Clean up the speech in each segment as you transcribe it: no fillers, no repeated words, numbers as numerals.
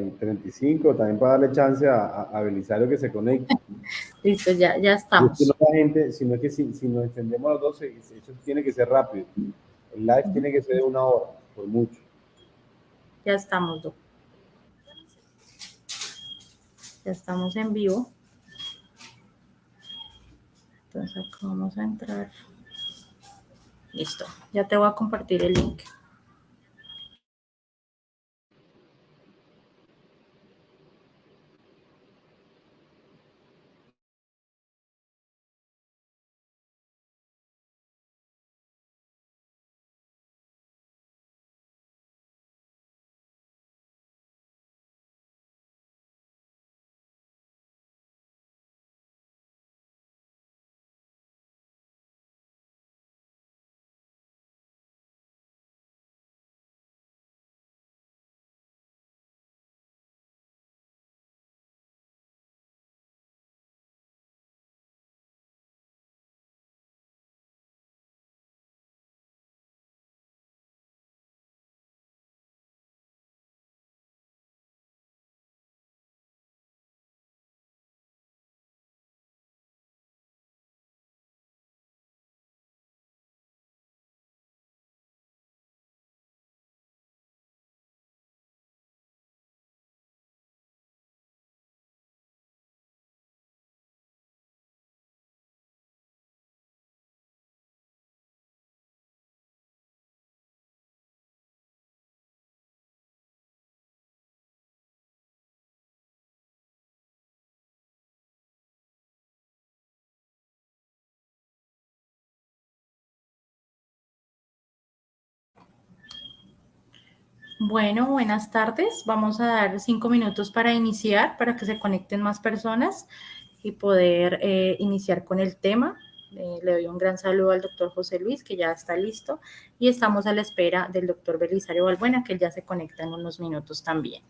y 35, también para darle chance a Belisario que se conecte. Listo, ya estamos. Y es que no la gente, sino que si nos entendemos los dos, eso tiene que ser rápido. El live tiene que ser de 1 hora, por mucho. Ya estamos, doctor. Ya estamos en vivo. Entonces acá vamos a entrar. Listo, ya te voy a compartir el link. Bueno, buenas tardes. Vamos a dar 5 minutos para iniciar, para que se conecten más personas y poder iniciar con el tema. Le doy un gran saludo al doctor José Luis, que ya está listo, y estamos a la espera del doctor Belisario Balbuena, que él ya se conecta en unos minutos también.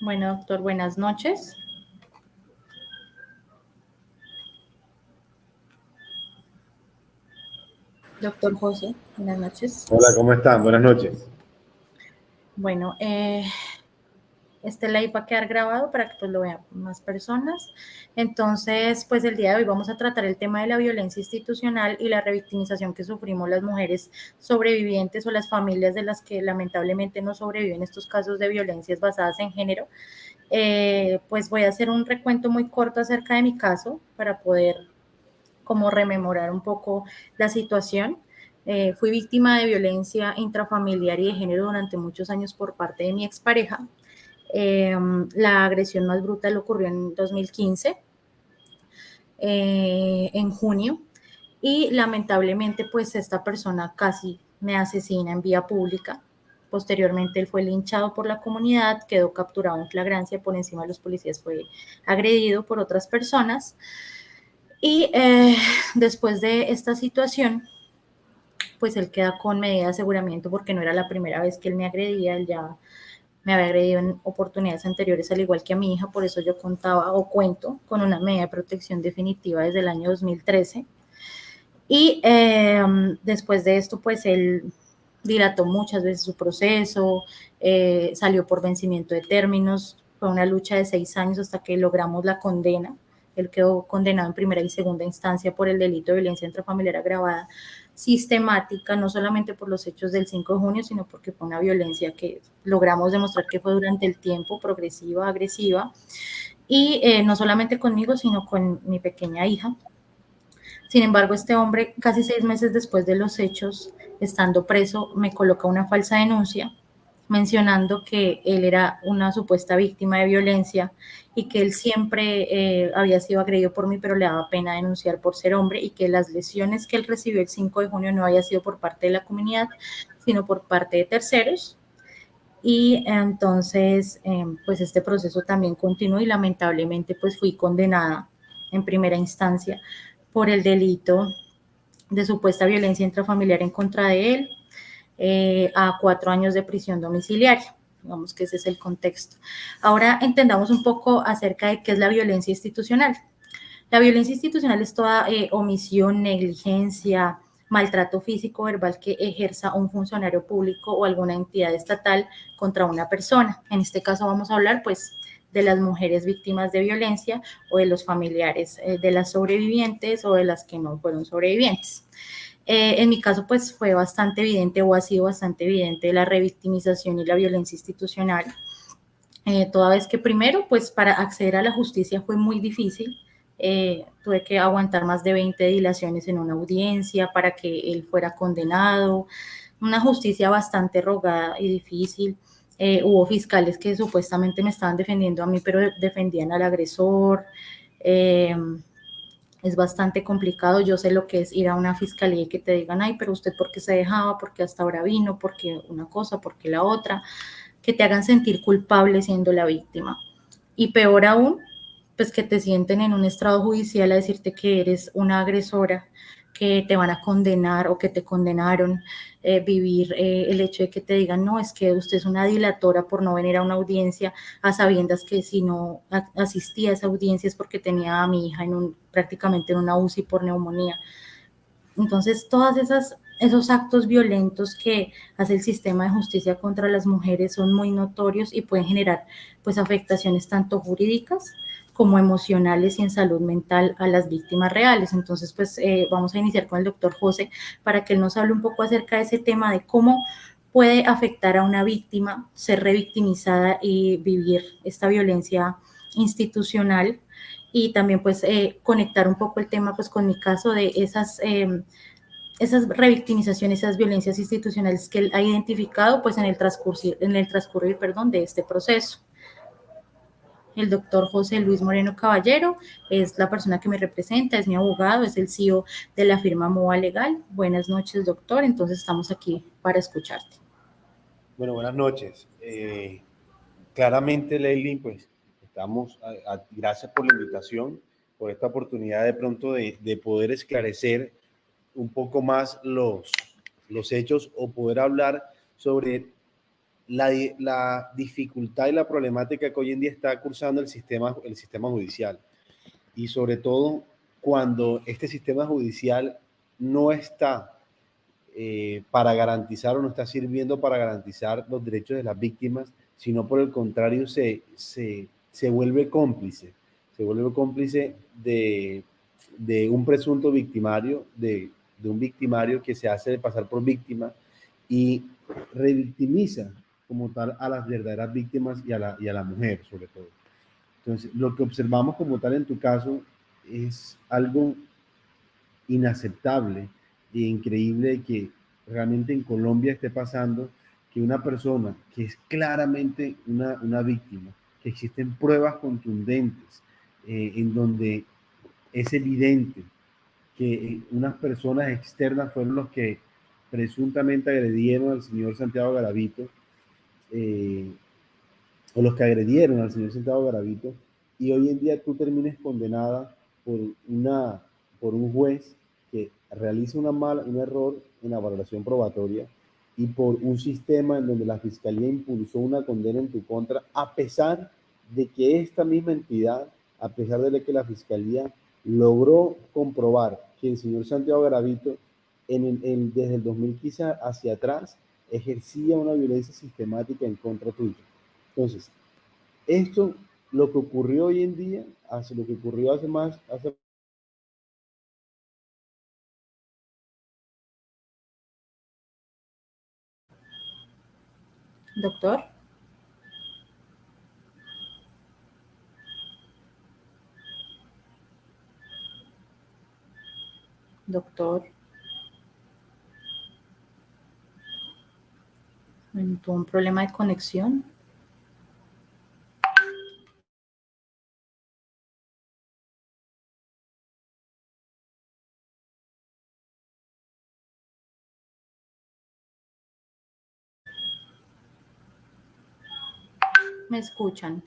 Bueno, doctor, buenas noches. Doctor José, buenas noches. Hola, ¿cómo están? Buenas noches. Bueno, este live va a quedar grabado para que pues lo vean más personas. Entonces, pues el día de hoy vamos a tratar el tema de la violencia institucional y la revictimización que sufrimos las mujeres sobrevivientes o las familias de las que lamentablemente no sobreviven estos casos de violencias basadas en género. Pues voy a hacer un recuento muy corto acerca de mi caso para poder como rememorar un poco la situación. Fui víctima de violencia intrafamiliar y de género durante muchos años por parte de mi expareja. La agresión más brutal ocurrió en 2015, en junio, y lamentablemente pues esta persona casi me asesina en vía pública. Posteriormente él fue linchado por la comunidad, quedó capturado en flagrancia, por encima de los policías fue agredido por otras personas. Y después de esta situación, pues él queda con medida de aseguramiento porque no era la primera vez que él me agredía, él ya me había agredido en oportunidades anteriores, al igual que a mi hija, por eso yo contaba o cuento con una medida de protección definitiva desde el año 2013. Y después de esto, pues él dilató muchas veces su proceso, salió por vencimiento de términos, fue una lucha de 6 años hasta que logramos la condena. Él quedó condenado en primera y segunda instancia por el delito de violencia intrafamiliar agravada sistemática, no solamente por los hechos del 5 de junio, sino porque fue una violencia que logramos demostrar que fue durante el tiempo, progresiva, agresiva, y no solamente conmigo, sino con mi pequeña hija. Sin embargo, este hombre, casi 6 meses después de los hechos, estando preso, me coloca una falsa denuncia mencionando que él era una supuesta víctima de violencia y que él siempre había sido agredido por mí, pero le daba pena denunciar por ser hombre y que las lesiones que él recibió el 5 de junio no había sido por parte de la comunidad, sino por parte de terceros. Y entonces, pues este proceso también continuó y lamentablemente pues fui condenada en primera instancia por el delito de supuesta violencia intrafamiliar en contra de él, a 4 años de prisión domiciliaria. Digamos que ese es el contexto. Ahora entendamos un poco acerca de qué es la violencia institucional. La violencia institucional es toda omisión, negligencia, maltrato físico, verbal que ejerza un funcionario público o alguna entidad estatal contra una persona. En este caso vamos a hablar pues de las mujeres víctimas de violencia o de los familiares de las sobrevivientes o de las que no fueron sobrevivientes. En mi caso, pues fue bastante evidente o ha sido bastante evidente la revictimización y la violencia institucional. Toda vez que primero, pues para acceder a la justicia fue muy difícil. Tuve que aguantar más de 20 dilaciones en una audiencia para que él fuera condenado. Una justicia bastante rogada y difícil. Hubo fiscales que supuestamente me estaban defendiendo a mí, pero defendían al agresor. Es bastante complicado. Yo sé lo que es ir a una fiscalía y que te digan, ay, pero usted por qué se dejaba, por qué hasta ahora vino, por qué una cosa, por qué la otra, que te hagan sentir culpable siendo la víctima. Y peor aún, pues que te sienten en un estrado judicial a decirte que eres una agresora, que te van a condenar o que te condenaron, vivir el hecho de que te digan, no, es que usted es una dilatora por no venir a una audiencia, a sabiendas que si no asistía a esa audiencia es porque tenía a mi hija prácticamente en una UCI por neumonía. Entonces, esos actos violentos que hace el sistema de justicia contra las mujeres son muy notorios y pueden generar pues afectaciones tanto jurídicas como emocionales y en salud mental a las víctimas reales. Entonces, pues vamos a iniciar con el doctor José para que él nos hable un poco acerca de ese tema de cómo puede afectar a una víctima ser revictimizada y vivir esta violencia institucional y también pues conectar un poco el tema pues con mi caso de esas revictimizaciones, esas violencias institucionales que él ha identificado pues en el transcurrir perdón, de este proceso. El doctor José Luis Moreno Caballero es la persona que me representa, es mi abogado, es el CEO de la firma MOA Legal. Buenas noches, doctor. Entonces estamos aquí para escucharte. Bueno, buenas noches. Claramente, Leilin, pues estamos, gracias por la invitación, por esta oportunidad de pronto de poder esclarecer un poco más los hechos o poder hablar sobre la dificultad y la problemática que hoy en día está cursando el sistema judicial. Y sobre todo cuando este sistema judicial no está para garantizar o no está sirviendo para garantizar los derechos de las víctimas, sino por el contrario se vuelve cómplice. Se vuelve cómplice de un presunto victimario, de un victimario que se hace pasar por víctima y revictimiza como tal a las verdaderas víctimas y a la mujer sobre todo. Entonces, lo que observamos como tal en tu caso es algo inaceptable e increíble que realmente en Colombia esté pasando que una persona que es claramente una víctima, que existen pruebas contundentes en donde es evidente que unas personas externas fueron los que presuntamente agredieron al señor Santiago Garavito, o los que agredieron al señor Santiago Garavito, y hoy en día tú termines condenada por un juez que realiza un error en la valoración probatoria y por un sistema en donde la Fiscalía impulsó una condena en tu contra, a pesar de que esta misma entidad, a pesar de que la Fiscalía logró comprobar que el señor Santiago Garavito desde el 2015 hacia atrás ejercía una violencia sistemática en contra tuya. Entonces, esto, lo que ocurrió hoy en día, hace lo que ocurrió hace Doctor, doctor, bueno, tuvo un problema de conexión. ¿Me escuchan?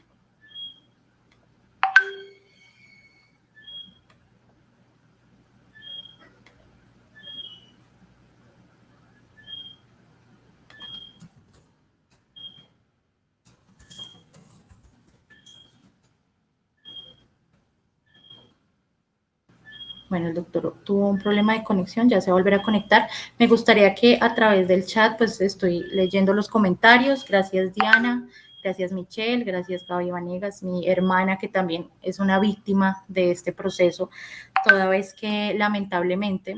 Bueno, el doctor tuvo un problema de conexión, ya se va a volver a conectar. Me gustaría que a través del chat, pues estoy leyendo los comentarios. Gracias, Diana. Gracias, Michelle. Gracias, Gaby Vanegas, mi hermana, que también es una víctima de este proceso, toda vez que lamentablemente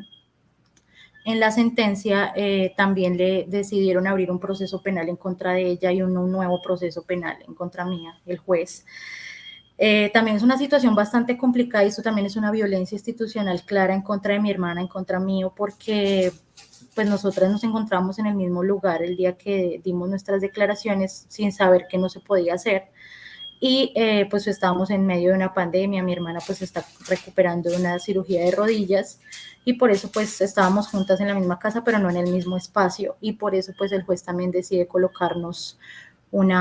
en la sentencia también le decidieron abrir un proceso penal en contra de ella y un nuevo proceso penal en contra mía, el juez. También es una situación bastante complicada y esto también es una violencia institucional clara en contra de mi hermana, en contra mío, porque pues nosotras nos encontramos en el mismo lugar el día que dimos nuestras declaraciones sin saber que no se podía hacer. Y pues estábamos en medio de una pandemia, mi hermana pues está recuperando de una cirugía de rodillas y por eso pues estábamos juntas en la misma casa pero no en el mismo espacio y por eso pues el juez también decide colocarnos un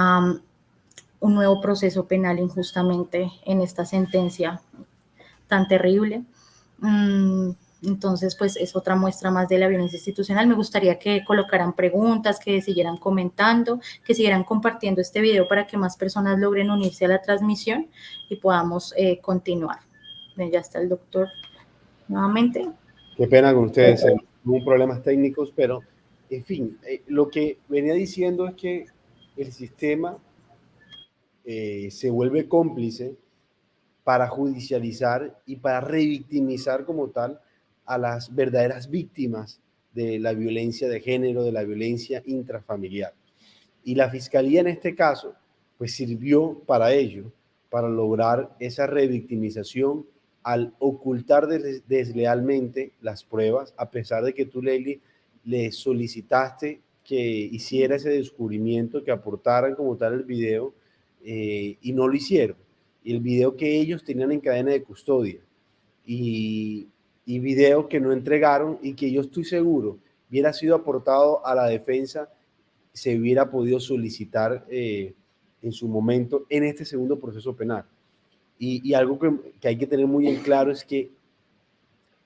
nuevo proceso penal injustamente en esta sentencia tan terrible. Entonces, pues es otra muestra más de la violencia institucional. Me gustaría que colocaran preguntas, que siguieran comentando, que siguieran compartiendo este video para que más personas logren unirse a la transmisión y podamos continuar. Ya está el doctor nuevamente. Qué pena con ustedes, hubo problemas técnicos, pero en fin, lo que venía diciendo es que el sistema se vuelve cómplice para judicializar y para revictimizar como tal a las verdaderas víctimas de la violencia de género, de la violencia intrafamiliar. Y la Fiscalía en este caso, pues sirvió para ello, para lograr esa revictimización al ocultar deslealmente las pruebas, a pesar de que tú, Leili, le solicitaste que hiciera ese descubrimiento, que aportaran como tal el video, y no lo hicieron. Y el video que ellos tenían en cadena de custodia y video que no entregaron y que yo estoy seguro hubiera sido aportado a la defensa, se hubiera podido solicitar en su momento en este segundo proceso penal. Y algo que hay que tener muy en claro es que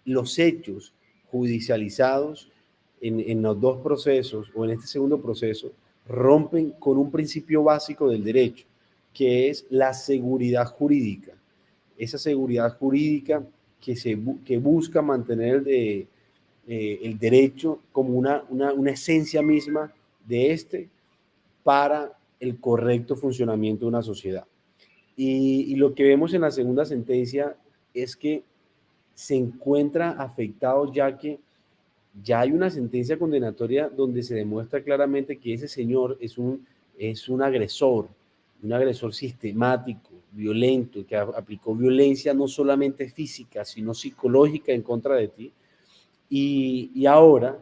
los hechos judicializados en los dos procesos o en este segundo proceso rompen con un principio básico del derecho, que es la seguridad jurídica. Esa seguridad jurídica que busca mantener el derecho como una esencia misma de este para el correcto funcionamiento de una sociedad. Y lo que vemos en la segunda sentencia es que se encuentra afectado ya que ya hay una sentencia condenatoria donde se demuestra claramente que ese señor es un agresor sistemático, violento, que aplicó violencia no solamente física, sino psicológica en contra de ti. Y ahora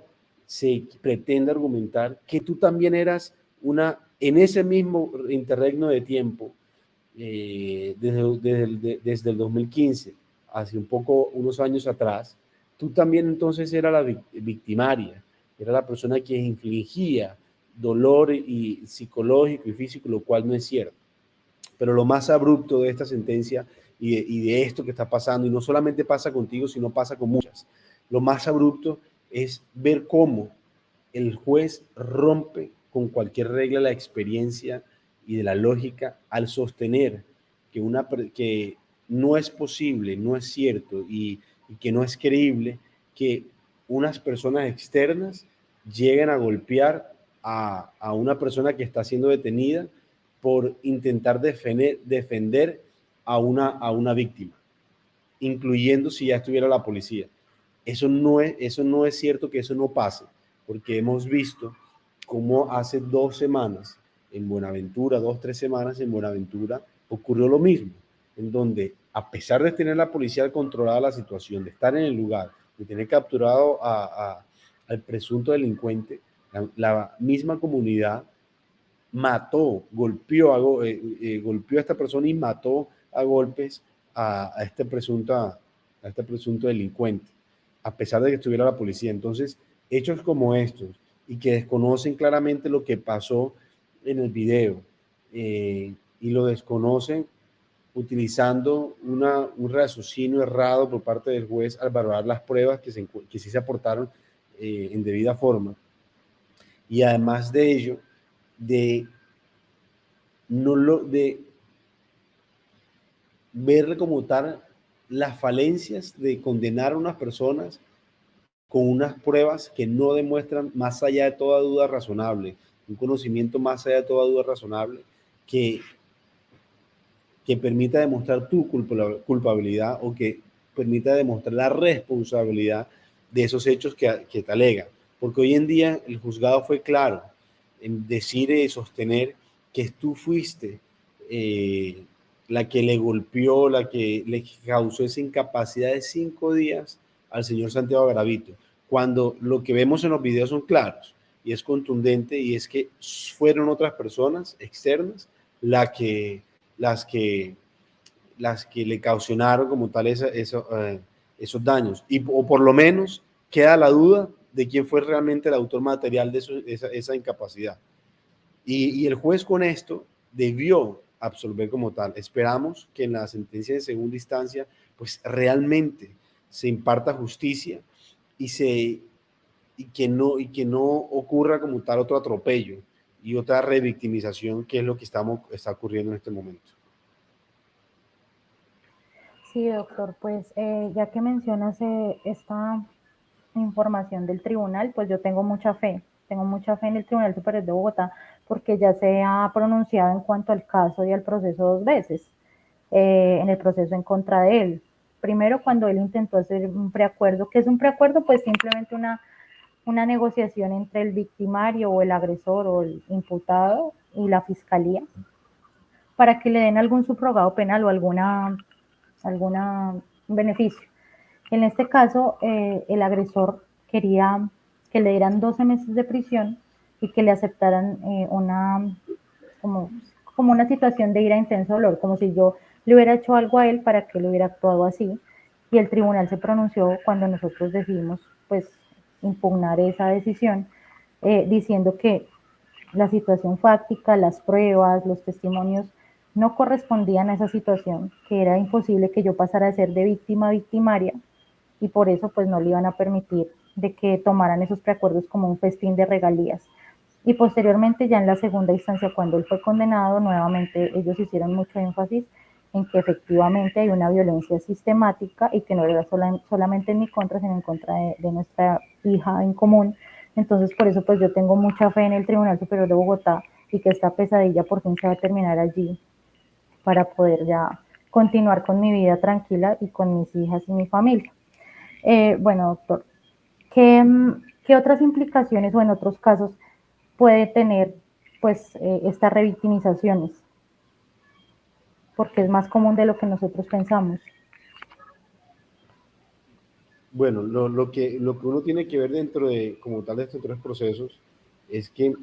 se pretende argumentar que tú también eras en ese mismo interregno de tiempo, desde el 2015, hace unos años atrás, tú también entonces eras la victimaria, era la persona que infligía dolor y psicológico y físico, lo cual no es cierto. Pero lo más abrupto de esta sentencia y de esto que está pasando, y no solamente pasa contigo, sino pasa con muchas, lo más abrupto es ver cómo el juez rompe con cualquier regla de la experiencia y de la lógica al sostener que no es posible, no es cierto y que no es creíble que unas personas externas lleguen a golpear a una persona que está siendo detenida por intentar defender a una víctima, incluyendo si ya estuviera la policía. Eso no es cierto que eso no pase, porque hemos visto cómo hace 2 semanas en Buenaventura, 2, 3 semanas en Buenaventura, ocurrió lo mismo, en donde a pesar de tener la policía controlada la situación, de estar en el lugar, de tener capturado al presunto delincuente, la misma comunidad golpeó a esta persona y mató a golpes a este presunto delincuente, a pesar de que estuviera la policía. Entonces, hechos como estos y que desconocen claramente lo que pasó en el video y lo desconocen utilizando un raciocinio errado por parte del juez al valorar las pruebas que sí se aportaron en debida forma. Y además de ello, de de ver como tal las falencias de condenar a unas personas con unas pruebas que no demuestran más allá de toda duda razonable, un conocimiento más allá de toda duda razonable que, que permita demostrar tu culpabilidad o que permita demostrar la responsabilidad de esos hechos que te alegan. Porque hoy en día el juzgado fue claro en decir y sostener que tú fuiste la que le golpeó, la que le causó esa incapacidad de 5 días al señor Santiago Garavito, cuando lo que vemos en los videos son claros y es contundente, y es que fueron otras personas externas las que, las que le causaron como tal esos daños. O por lo menos queda la duda de quién fue realmente el autor material de esa incapacidad. Y el juez con esto debió absolver como tal. Esperamos que en la sentencia de segunda instancia pues realmente se imparta justicia y, y que no ocurra como tal otro atropello y otra revictimización, que es lo que está ocurriendo en este momento. Sí, doctor, pues ya que mencionas esta información del tribunal, pues yo tengo mucha fe en el Tribunal Superior de Bogotá, porque ya se ha pronunciado en cuanto al caso y al proceso 2 veces, en el proceso en contra de él. Primero, cuando él intentó hacer un preacuerdo. ¿Qué es un preacuerdo? Pues simplemente una negociación entre el victimario o el agresor o el imputado y la fiscalía para que le den algún subrogado penal o alguna beneficio. En este caso, el agresor quería que le dieran 12 meses de prisión y que le aceptaran como una situación de ira, intenso dolor, como si yo le hubiera hecho algo a él para que él hubiera actuado así. Y el tribunal se pronunció cuando nosotros decidimos pues impugnar esa decisión, diciendo que la situación fáctica, las pruebas, los testimonios no correspondían a esa situación, que era imposible que yo pasara de ser de víctima a victimaria, y por eso pues no le iban a permitir de que tomaran esos preacuerdos como un festín de regalías. Y posteriormente, ya en la segunda instancia, cuando él fue condenado, nuevamente ellos hicieron mucho énfasis en que efectivamente hay una violencia sistemática y que no era solamente en mi contra, sino en contra de nuestra hija en común. Entonces, por eso pues yo tengo mucha fe en el Tribunal Superior de Bogotá y que esta pesadilla por fin se va a terminar allí, para poder ya continuar con mi vida tranquila y con mis hijas y mi familia. Bueno, doctor, ¿qué otras implicaciones o en otros casos puede tener pues estas revictimizaciones? Porque es más común de lo que nosotros pensamos. Bueno, lo que uno tiene que ver dentro de, como tal, de estos 3 procesos es que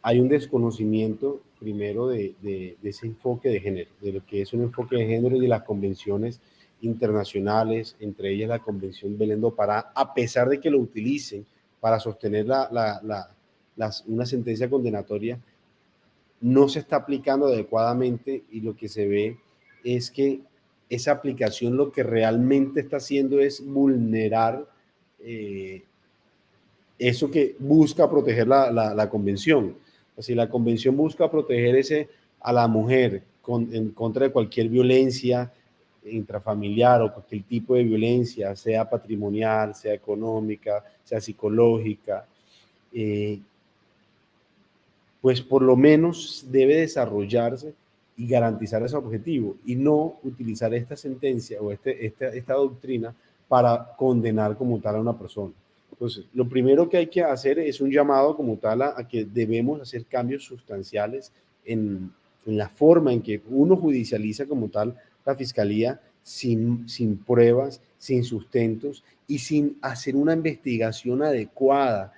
hay un desconocimiento primero de ese enfoque de género, de lo que es un enfoque de género y de las convenciones internacionales, entre ellas la Convención Belén do Pará, a pesar de que lo utilicen para sostener una sentencia condenatoria, no se está aplicando adecuadamente, y lo que se ve es que esa aplicación lo que realmente está haciendo es vulnerar eso que busca proteger la convención. Si la convención busca proteger a la mujer en contra de cualquier violencia intrafamiliar o cualquier tipo de violencia, sea patrimonial, sea económica, sea psicológica, pues por lo menos debe desarrollarse y garantizar ese objetivo y no utilizar esta sentencia o esta doctrina para condenar como tal a una persona. Entonces, lo primero que hay que hacer es un llamado como tal a que debemos hacer cambios sustanciales en la forma en que uno judicializa como tal la fiscalía sin pruebas, sin sustentos y sin hacer una investigación adecuada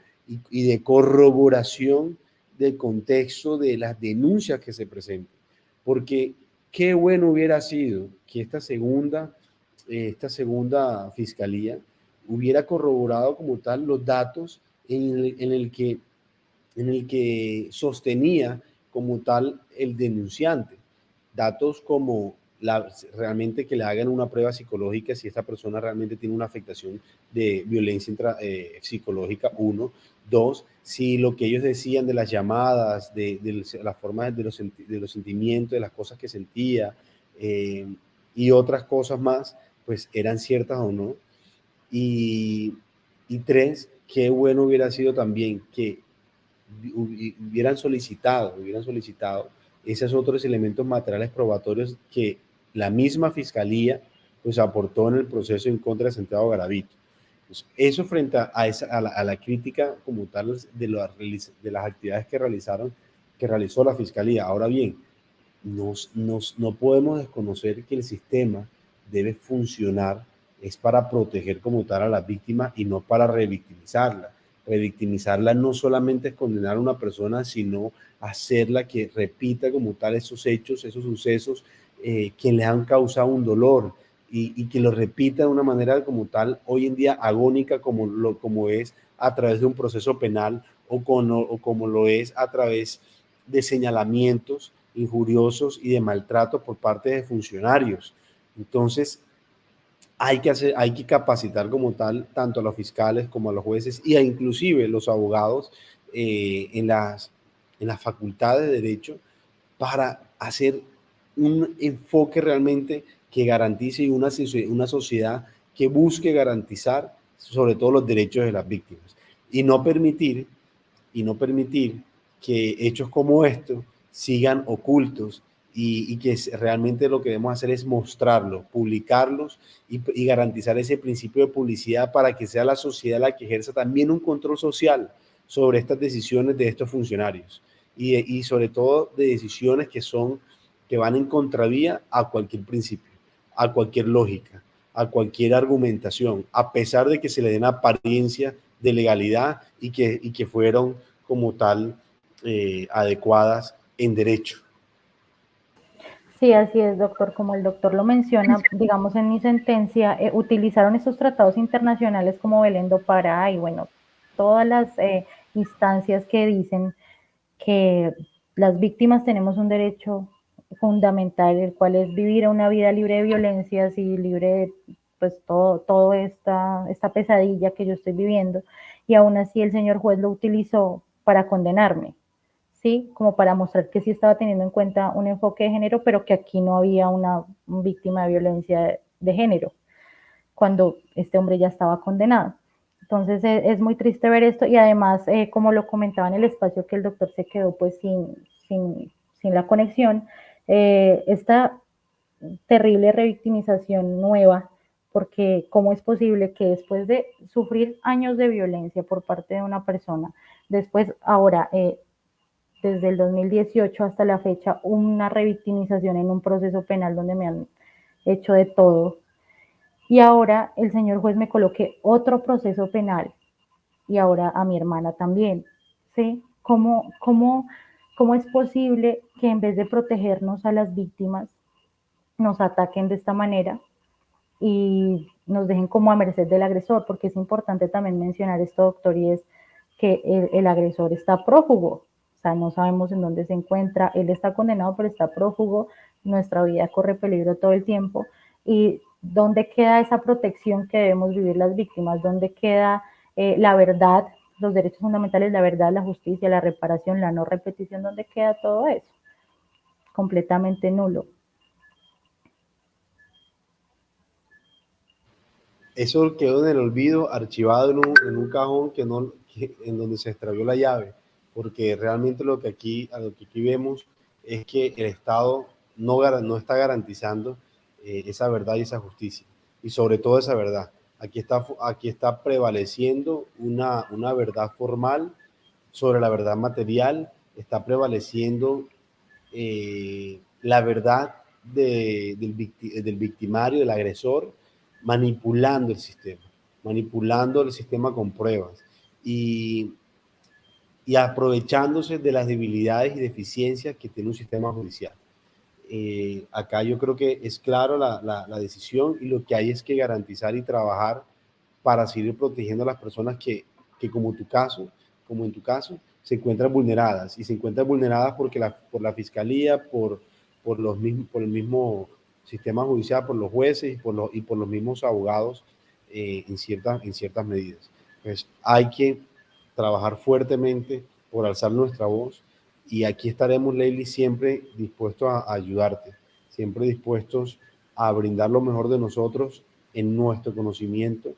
y de corroboración del contexto de las denuncias que se presentan. Porque qué bueno hubiera sido que esta segunda fiscalía hubiera corroborado como tal los datos en el que sostenía como tal el denunciante. Datos como realmente que le hagan una prueba psicológica si esta persona realmente tiene una afectación de violencia psicológica, uno. Dos, si lo que ellos decían de las llamadas, de las formas de los sentimientos, de las cosas que sentía y otras cosas más, pues eran ciertas o no. Y, y tres, qué bueno hubiera sido también que hubieran solicitado esos otros elementos materiales probatorios que la misma fiscalía pues aportó en el proceso en contra de Santiago Garavito. Pues eso frente a la crítica como tal de las actividades que realizó la fiscalía. Ahora bien, no podemos desconocer que el sistema debe funcionar es para proteger como tal a la víctima y no para revictimizarla. Revictimizarla no solamente es condenar a una persona, sino hacerla que repita como tal esos hechos, esos sucesos que le han causado un dolor y que lo repita de una manera como tal, hoy en día agónica como es a través de un proceso penal o como lo es a través de señalamientos injuriosos y de maltrato por parte de funcionarios. Entonces, hay que capacitar como tal tanto a los fiscales como a los jueces y a inclusive los abogados en las facultades de derecho para hacer un enfoque realmente que garantice una sociedad que busque garantizar sobre todo los derechos de las víctimas y no permitir que hechos como estos sigan ocultos y que realmente lo que debemos hacer es mostrarlos, publicarlos y garantizar ese principio de publicidad para que sea la sociedad la que ejerza también un control social sobre estas decisiones de estos funcionarios y sobre todo de decisiones que van en contravía a cualquier principio, a cualquier lógica, a cualquier argumentación, a pesar de que se le den apariencia de legalidad y que fueron como tal adecuadas en derecho. Sí, así es, doctor. Como el doctor lo menciona, digamos en mi sentencia, utilizaron estos tratados internacionales como Belén do Pará y bueno, todas las instancias que dicen que las víctimas tenemos un derecho fundamental, el cual es vivir una vida libre de violencias y libre de pues todo esta pesadilla que yo estoy viviendo. Y aún así el señor juez lo utilizó para condenarme. ¿Sí? Como para mostrar que sí estaba teniendo en cuenta un enfoque de género, pero que aquí no había una víctima de violencia de género, cuando este hombre ya estaba condenado. Entonces es muy triste ver esto y además, como lo comentaba en el espacio que el doctor se quedó pues sin la conexión, esta terrible revictimización nueva, porque cómo es posible que después de sufrir años de violencia por parte de una persona, después ahora desde el 2018 hasta la fecha una revictimización en un proceso penal donde me han hecho de todo. Y ahora el señor juez me coloque otro proceso penal y ahora a mi hermana también. ¿Sí? ¿Cómo es posible que en vez de protegernos a las víctimas nos ataquen de esta manera y nos dejen como a merced del agresor? Porque es importante también mencionar esto, doctor, y es que el agresor está prófugo. O sea, no sabemos en dónde se encuentra, él está condenado, pero está prófugo, nuestra vida corre peligro todo el tiempo. ¿Y dónde queda esa protección que debemos vivir las víctimas? ¿Dónde queda la verdad los derechos fundamentales, la verdad, la justicia, la reparación, la no repetición, ¿dónde queda todo eso? Completamente nulo. Eso quedó en el olvido, archivado en un cajón en donde se extravió la llave, porque realmente a lo que aquí vemos es que el Estado no está garantizando esa verdad y esa justicia, y sobre todo esa verdad. Aquí está prevaleciendo una verdad formal sobre la verdad material, está prevaleciendo la verdad del victimario, del agresor, manipulando el sistema con pruebas y, y aprovechándose de las debilidades y deficiencias que tiene un sistema judicial. Acá yo creo que es claro la decisión y lo que hay es que garantizar y trabajar para seguir protegiendo a las personas que como en tu caso, se encuentran vulneradas y se encuentran vulneradas porque por la fiscalía, por el mismo sistema judicial, por los jueces y por los mismos abogados en ciertas medidas. Entonces, hay que trabajar fuertemente por alzar nuestra voz y aquí estaremos, Leili, siempre dispuestos a ayudarte, siempre dispuestos a brindar lo mejor de nosotros en nuestro conocimiento,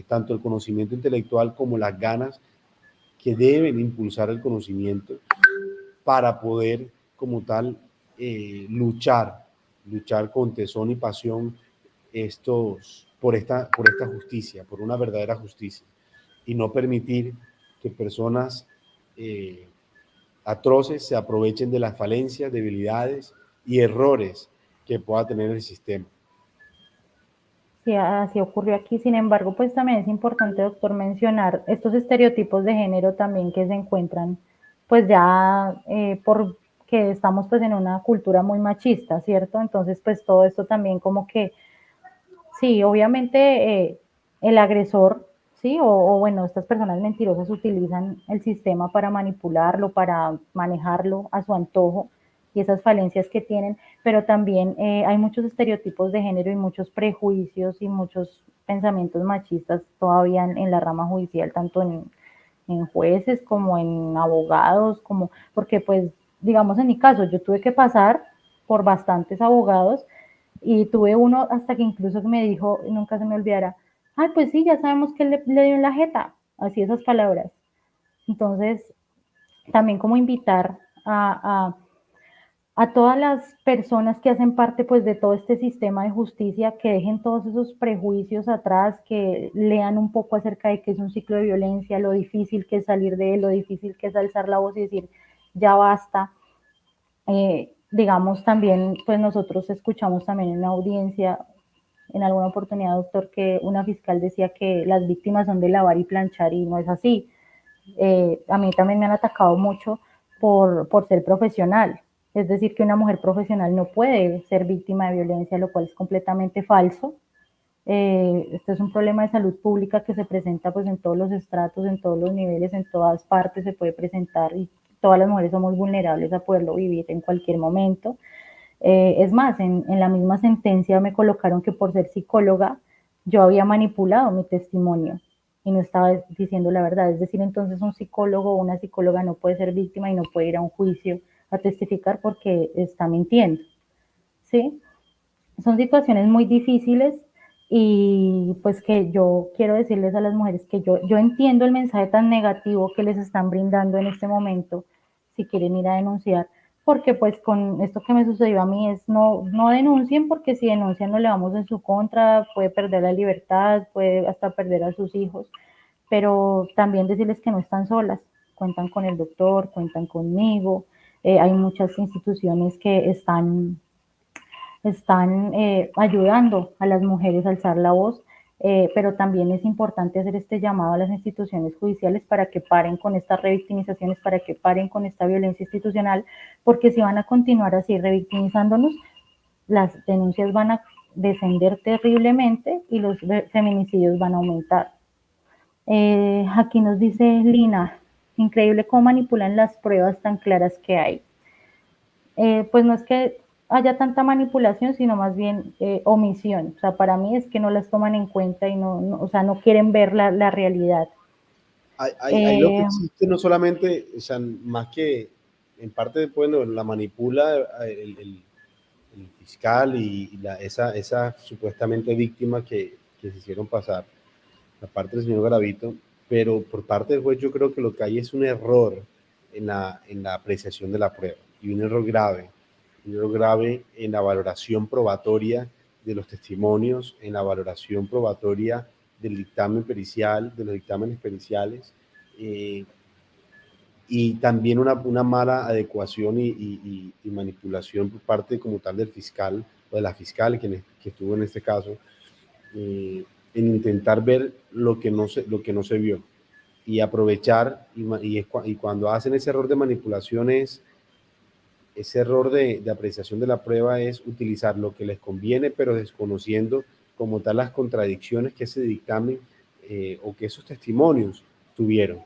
tanto el conocimiento intelectual como las ganas que deben impulsar el conocimiento para poder, como tal, luchar con tesón y pasión por esta justicia, por una verdadera justicia, y no permitir que personas atroces se aprovechen de las falencias, debilidades y errores que pueda tener el sistema. Sí, así ocurrió aquí. Sin embargo, pues también es importante, doctor, mencionar estos estereotipos de género también que se encuentran, pues ya porque estamos pues en una cultura muy machista, ¿cierto? Entonces, pues todo esto también como que, sí, obviamente el agresor, sí, o bueno, estas personas mentirosas utilizan el sistema para manipularlo, para manejarlo a su antojo y esas falencias que tienen, pero también hay muchos estereotipos de género y muchos prejuicios y muchos pensamientos machistas todavía en la rama judicial, tanto en jueces como en abogados, como, porque pues, digamos en mi caso, yo tuve que pasar por bastantes abogados y tuve uno hasta que incluso me dijo, nunca se me olvidará, ay, pues sí, ya sabemos que le dio en la jeta, así esas palabras. Entonces, también como invitar a todas las personas que hacen parte pues de todo este sistema de justicia, que dejen todos esos prejuicios atrás, que lean un poco acerca de qué es un ciclo de violencia, lo difícil que es salir de él, lo difícil que es alzar la voz y decir, ya basta. Digamos también, pues nosotros escuchamos también en una audiencia, en alguna oportunidad, doctor, que una fiscal decía que las víctimas son de lavar y planchar y no es así. A mí también me han atacado mucho por ser profesional. Es decir, que una mujer profesional no puede ser víctima de violencia, lo cual es completamente falso. Este es un problema de salud pública que se presenta pues en todos los estratos, en todos los niveles, en todas partes se puede presentar y todas las mujeres somos vulnerables a poderlo vivir en cualquier momento. Es más, en la misma sentencia me colocaron que por ser psicóloga yo había manipulado mi testimonio y no estaba diciendo la verdad. Es decir, entonces un psicólogo o una psicóloga no puede ser víctima y no puede ir a un juicio a testificar porque está mintiendo. ¿Sí? Son situaciones muy difíciles y pues que yo quiero decirles a las mujeres que yo entiendo el mensaje tan negativo que les están brindando en este momento si quieren ir a denunciar, porque pues con esto que me sucedió a mí es no denuncien porque si denuncian no le vamos en su contra, puede perder la libertad, puede hasta perder a sus hijos, pero también decirles que no están solas, cuentan con el doctor, cuentan conmigo, hay muchas instituciones que están ayudando a las mujeres a alzar la voz, pero también es importante hacer este llamado a las instituciones judiciales para que paren con estas revictimizaciones, para que paren con esta violencia institucional, porque si van a continuar así revictimizándonos, las denuncias van a descender terriblemente y los feminicidios van a aumentar. Aquí nos dice Lina, increíble cómo manipulan las pruebas tan claras que hay. Pues no es que haya tanta manipulación, sino más bien omisión. O sea, para mí es que no las toman en cuenta y o sea, no quieren ver la realidad. Hay lo que existe no solamente, o sea, más que en parte bueno, la manipula el fiscal y esa supuestamente víctima que se hicieron pasar, la parte del señor Garavito, pero por parte del juez yo creo que lo que hay es un error en la apreciación de la prueba y un error grave en la valoración probatoria de los testimonios, en la valoración probatoria del dictamen pericial, de los dictámenes periciales, eh, y también una mala adecuación y manipulación por parte como tal del fiscal o de la fiscal que estuvo en este caso, eh, en intentar ver lo que no se vio y aprovechar y cuando hacen ese error de manipulación ese error de apreciación de la prueba es utilizar lo que les conviene pero desconociendo como tal las contradicciones que ese dictamen o que esos testimonios tuvieron.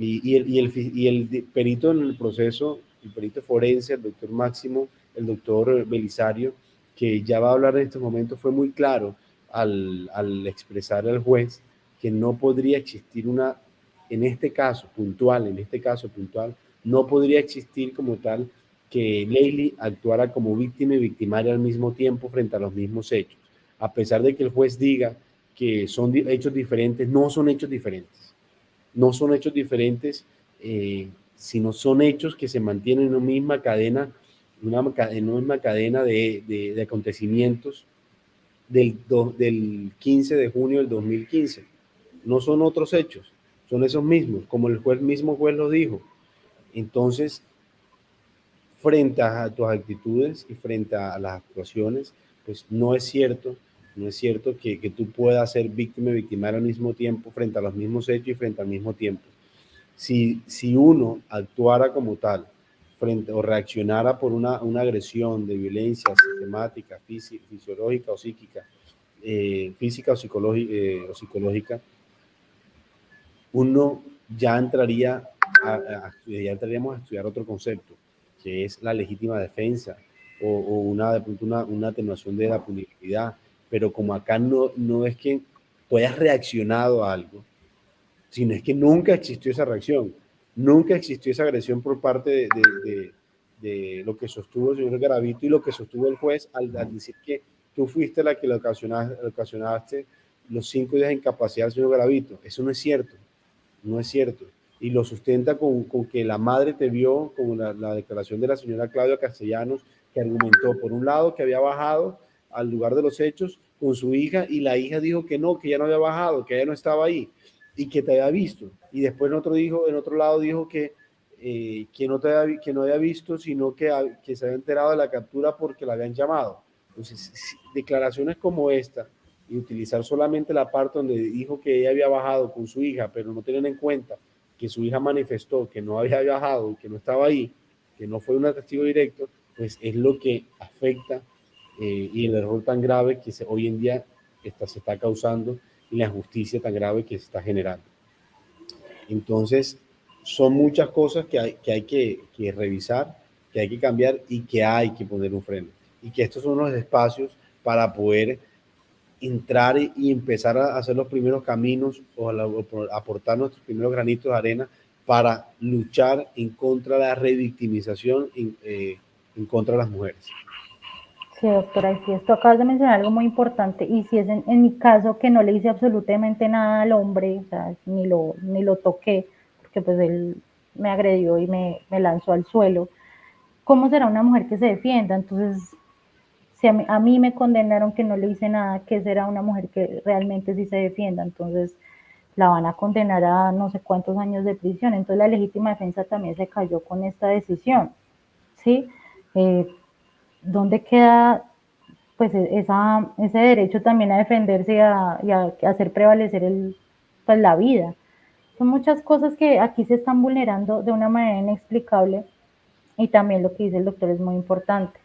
Y el perito en el proceso, el perito forense, el doctor Máximo, el doctor Belisario, que ya va a hablar en estos momentos, fue muy claro al expresar al juez que no podría existir en este caso puntual, no podría existir como tal que Leili actuara como víctima y victimaria al mismo tiempo frente a los mismos hechos. A pesar de que el juez diga que son hechos diferentes, no son hechos diferentes. No son hechos diferentes, sino son hechos que se mantienen en una misma cadena, en una misma cadena de acontecimientos del 15 de junio del 2015. No son otros hechos, son esos mismos, como el mismo juez lo dijo. Entonces, frente a tus actitudes y frente a las actuaciones, pues no es cierto que tú puedas ser víctima y victimario al mismo tiempo frente a los mismos hechos y frente al mismo tiempo. Si uno actuara como tal frente o reaccionara por una agresión de violencia sistemática, fisiológica o psíquica, física o psicológica, uno ya ya entraríamos a estudiar otro concepto, que es la legítima defensa o de pronto una atenuación de la punibilidad. Pero como acá no es que tú hayas reaccionado a algo, sino es que nunca existió esa reacción, nunca existió esa agresión por parte de lo que sostuvo el señor Garavito y lo que sostuvo el juez al decir que tú fuiste la que le ocasionaste los 5 días de incapacidad al señor Garavito. Eso no es cierto, no es cierto. Y lo sustenta con que la madre te vio, con la declaración de la señora Claudia Castellanos, que argumentó, por un lado, que había bajado al lugar de los hechos con su hija y la hija dijo que no, que ya no había bajado, que ella no estaba ahí y que te había visto. Y después en otro lado dijo que no había visto, sino que se había enterado de la captura porque la habían llamado. Entonces, declaraciones como esta y utilizar solamente la parte donde dijo que ella había bajado con su hija, pero no tener en cuenta que su hija manifestó que no había bajado, que no estaba ahí, que no fue un testigo directo, pues es lo que afecta y el error tan grave que hoy en día se está causando y la injusticia tan grave que se está generando. Entonces, son muchas cosas que hay que revisar, que hay que cambiar y que hay que poner un freno. Y que estos son los espacios para poder entrar y empezar a hacer los primeros caminos o aportar nuestros primeros granitos de arena para luchar en contra de la revictimización, en contra de las mujeres. Sí, doctora, y sí, esto acabas de mencionar algo muy importante, y si es en mi caso que no le hice absolutamente nada al hombre, o sea, ni lo toqué, porque pues él me agredió y me lanzó al suelo, ¿cómo será una mujer que se defienda? Entonces, si a mí me condenaron que no le hice nada, ¿qué será una mujer que realmente sí se defienda? Entonces, la van a condenar a no sé cuántos años de prisión. Entonces, la legítima defensa también se cayó con esta decisión, ¿sí? ¿Dónde queda pues ese derecho también a defenderse y a hacer prevalecer pues, la vida? Son muchas cosas que aquí se están vulnerando de una manera inexplicable, y también lo que dice el doctor es muy importante.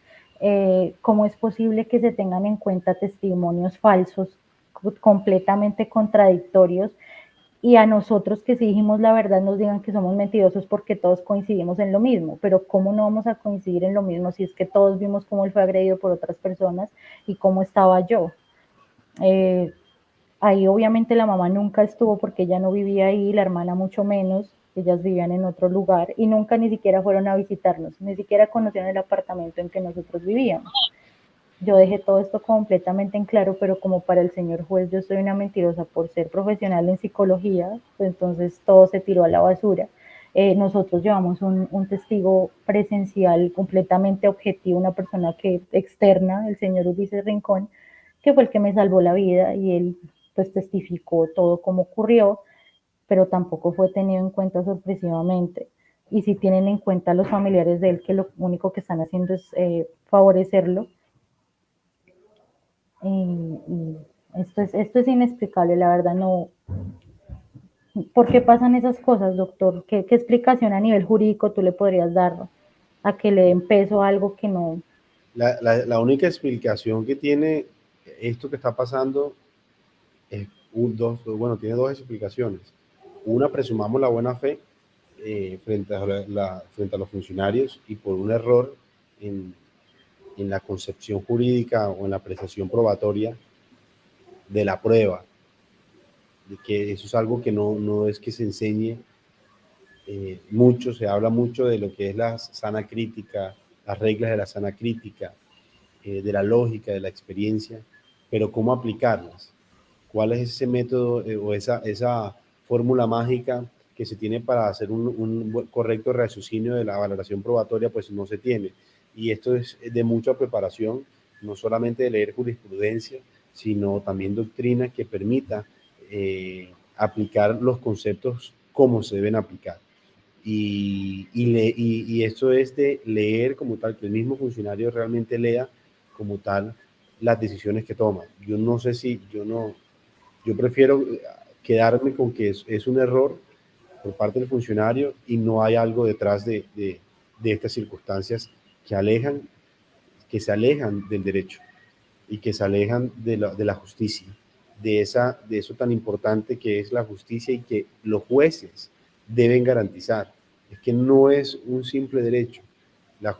¿Cómo es posible que se tengan en cuenta testimonios falsos, completamente contradictorios, y a nosotros que sí dijimos la verdad nos digan que somos mentirosos porque todos coincidimos en lo mismo? Pero ¿cómo no vamos a coincidir en lo mismo si es que todos vimos cómo él fue agredido por otras personas y cómo estaba yo? ahí obviamente la mamá nunca estuvo porque ella no vivía ahí, la hermana mucho menos, ellas vivían en otro lugar y nunca ni siquiera fueron a visitarnos, ni siquiera conocieron el apartamento en que nosotros vivíamos. Yo dejé todo esto completamente en claro, pero como para el señor juez yo soy una mentirosa por ser profesional en psicología, pues entonces todo se tiró a la basura. Nosotros llevamos un testigo presencial completamente objetivo, una persona que externa, el señor Ulises Rincón, que fue el que me salvó la vida y él pues testificó todo como ocurrió, pero tampoco fue tenido en cuenta sorpresivamente. Y si tienen en cuenta los familiares de él, que lo único que están haciendo es favorecerlo, y esto es inexplicable, la verdad no. ¿Por qué pasan esas cosas, doctor? ¿Qué explicación a nivel jurídico tú le podrías dar a que le den peso a algo que no? La única explicación que tiene esto que está pasando es tiene dos explicaciones. Una, presumamos la buena fe frente a los funcionarios y por un error en, en la concepción jurídica o en la apreciación probatoria de la prueba, de que eso es algo que no es que se enseñe mucho, se habla mucho de lo que es la sana crítica, las reglas de la sana crítica, de la lógica, de la experiencia, pero cómo aplicarlas, cuál es ese método o esa fórmula mágica que se tiene para hacer un correcto raciocinio de la valoración probatoria, pues no se tiene. Y esto es de mucha preparación, no solamente de leer jurisprudencia, sino también doctrina que permita aplicar los conceptos como se deben aplicar. Y esto es de leer como tal, que el mismo funcionario realmente lea como tal las decisiones que toma. Yo no sé si, yo prefiero quedarme con que es un error por parte del funcionario y no hay algo detrás de estas circunstancias que que se alejan del derecho y que se alejan de la justicia, de eso tan importante que es la justicia y que los jueces deben garantizar. Es que no es un simple derecho.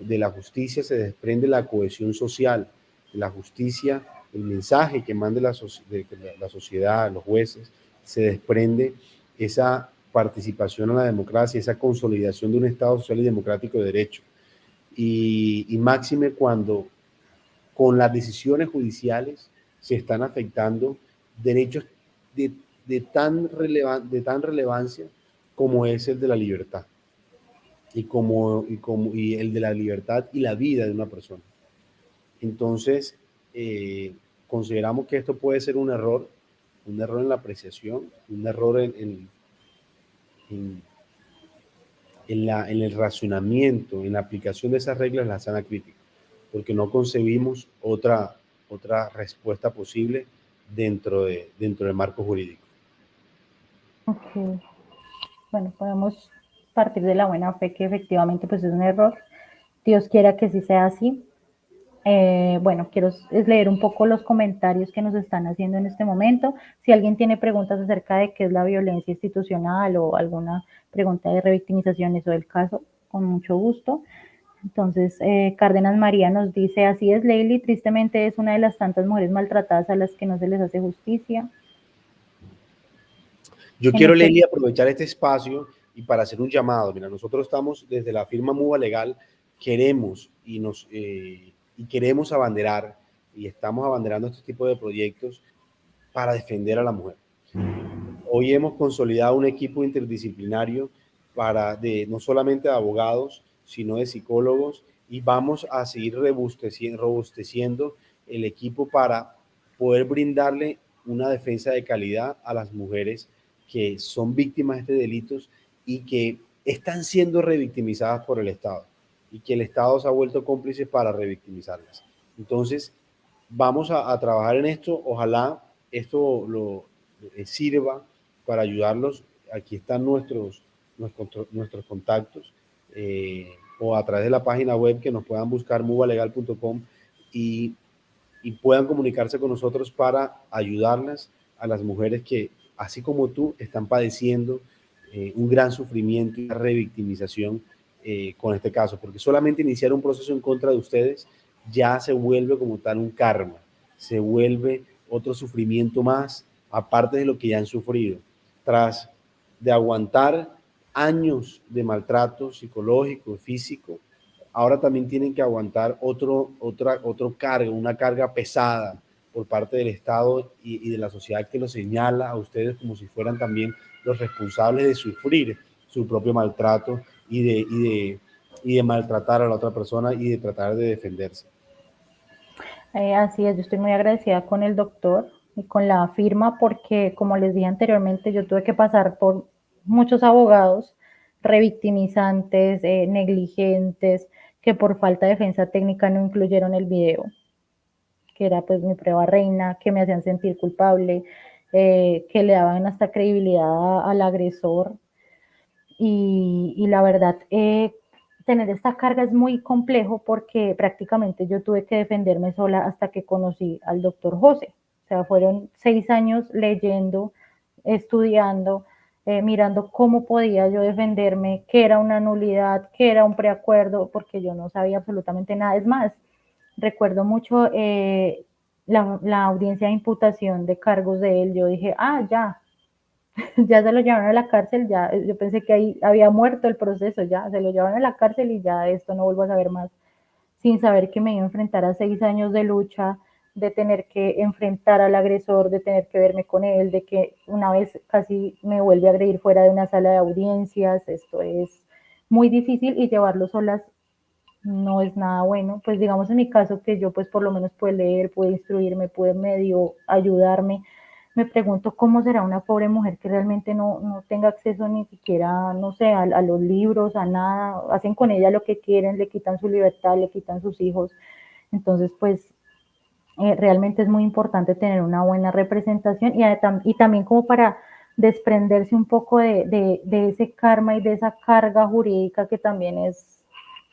De la justicia se desprende la cohesión social, de la justicia, el mensaje que mande la sociedad, los jueces, se desprende esa participación en la democracia, esa consolidación de un Estado social y democrático de derecho. Y máxime cuando con las decisiones judiciales se están afectando derechos de tan relevancia como es el de la libertad y el de la libertad y la vida de una persona. Entonces, consideramos que esto puede ser un error en la apreciación, un error en, en el racionamiento, en la aplicación de esas reglas de la sana crítica, porque no concebimos otra respuesta posible dentro del marco jurídico. Okay. Bueno, podemos partir de la buena fe que efectivamente pues es un error. Dios quiera que sí sea así. Bueno, quiero leer un poco los comentarios que nos están haciendo en este momento. Si alguien tiene preguntas acerca de qué es la violencia institucional o alguna pregunta de revictimización, eso del caso, con mucho gusto. Entonces, Cárdenas María nos dice, así es, Leili, tristemente es una de las tantas mujeres maltratadas a las que no se les hace justicia. Yo quiero, Leili, aprovechar este espacio y para hacer un llamado. Mira, nosotros estamos desde la firma MUBA Legal, queremos queremos abanderar y estamos abanderando este tipo de proyectos para defender a la mujer. Hoy hemos consolidado un equipo interdisciplinario no solamente de abogados, sino de psicólogos, y vamos a seguir robusteciendo el equipo para poder brindarle una defensa de calidad a las mujeres que son víctimas de este delitos y que están siendo revictimizadas por el Estado y que el Estado se ha vuelto cómplice para revictimizarlas. Entonces, vamos a trabajar en esto. Ojalá esto lo sirva para ayudarlos. Aquí están nuestros contactos o a través de la página web que nos puedan buscar mubalegal.com y puedan comunicarse con nosotros para ayudarlas a las mujeres que, así como tú, están padeciendo un gran sufrimiento y una revictimización con este caso, porque solamente iniciar un proceso en contra de ustedes ya se vuelve como tal un karma, se vuelve otro sufrimiento más aparte de lo que ya han sufrido, tras de aguantar años de maltrato psicológico y físico, ahora también tienen que aguantar otro cargo, una carga pesada por parte del Estado y de la sociedad que los señala a ustedes como si fueran también los responsables de sufrir su propio maltrato y de maltratar a la otra persona y de tratar de defenderse. Así es, yo estoy muy agradecida con el doctor y con la firma porque, como les dije anteriormente, yo tuve que pasar por muchos abogados revictimizantes, negligentes, que por falta de defensa técnica no incluyeron el video, que era pues mi prueba reina, que me hacían sentir culpable, que le daban hasta credibilidad al agresor. Y la verdad, tener esta carga es muy complejo porque prácticamente yo tuve que defenderme sola hasta que conocí al doctor José. O sea, fueron 6 años leyendo, estudiando, mirando cómo podía yo defenderme, qué era una nulidad, qué era un preacuerdo, porque yo no sabía absolutamente nada. Es más, recuerdo mucho la audiencia de imputación de cargos de él. Yo dije, ya, ya se lo llevaron a la cárcel, ya, yo pensé que ahí había muerto el proceso, ya, se lo llevaron a la cárcel y ya de esto no vuelvo a saber más, sin saber que me iba a enfrentar a 6 años de lucha, de tener que enfrentar al agresor, de tener que verme con él, de que una vez casi me vuelve a agredir fuera de una sala de audiencias. Esto es muy difícil y llevarlo solas no es nada bueno. Pues digamos en mi caso que yo pues por lo menos pude leer, pude instruirme, pude medio ayudarme. Me pregunto cómo será una pobre mujer que realmente no tenga acceso ni siquiera, no sé, a los libros, a nada. Hacen con ella lo que quieren, le quitan su libertad, le quitan sus hijos. Entonces, pues realmente es muy importante tener una buena representación y también como para desprenderse un poco de ese karma y de esa carga jurídica que también es